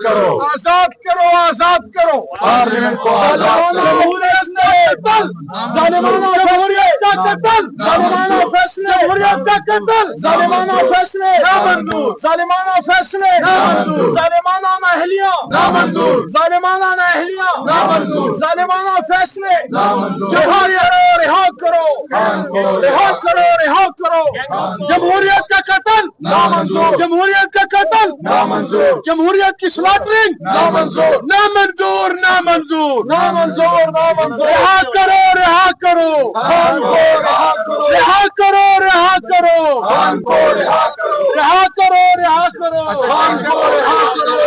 کرو آزاد کرو آزاد کرو پارلیمنٹ کو آزاد کرو ظالمانہ جمہوریت کا قتل ظالمانہ فیصلے جمہوریت کا قتل ظالمانہ فیصلے نامنظور ظالمانہ فیصلے نامنظور ظالمانہ نااہلیاں نامنظور ظالمانہ نااہلیاں نامنظور ظالمانہ فیصلے نامنظور رہا کرو رہا کرو رہا کرو جمہوریت کا قتل نامنظور جمہوریت کا قتل نامنظور جمہوریت کی سلاٹرنگ نامنظور نامنظور نامنظور نامنظور نامنظور رہا کرو رہا کرو رہا کرو رہا کرو رہا کرو رہا کرو رہا کرو رہا کرو رہا کرو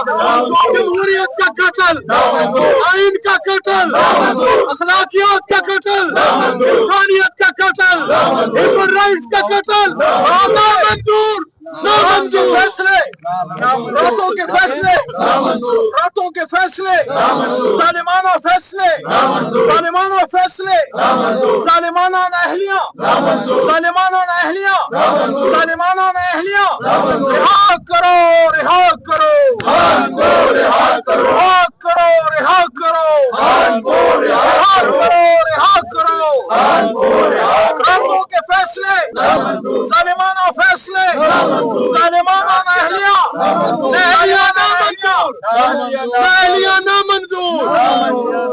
جمہوریت کا قتل آئین کا قتل اخلاقیات کا قتل انسانیت کا قتل ہیومن رائٹس کا قتل نامنظور نامنظور فیصلے راتوں کے فیصلے راتوں کے فیصلے ظالمانہ فیصلے ظالمانہ فیصلے ظالمانہ نااہلیاں ظالمانہ نااہلیاں ظالمانہ نااہلیاں رہا کرو رہا کرو رہا کرو رہا کرو رہا کرو رہا کرو راتوں کے فیصلے ظالمانہ فیصلے ظالمانہ نااہلیاں نااہلیاں نامنظور نااہلیاں نامنظور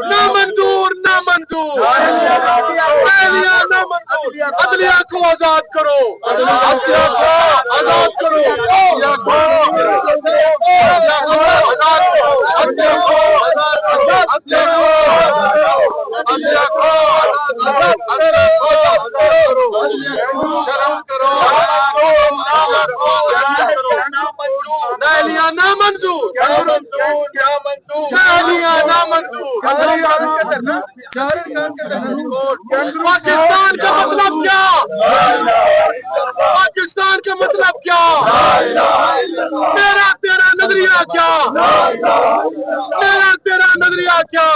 نامنظور نامنظور نااہلیاں نامنظور عدلیہ کو آزاد کرو عدلیہ کو آزاد کرو عدلیہ کو شرم کرو نااہلیاں نامنظور نااہلیاں نامنظور پاکستان کا مطلب کیا پاکستان کا مطلب کیا میرا تیرا نظریہ کیا میرا تیرا نظریہ کیا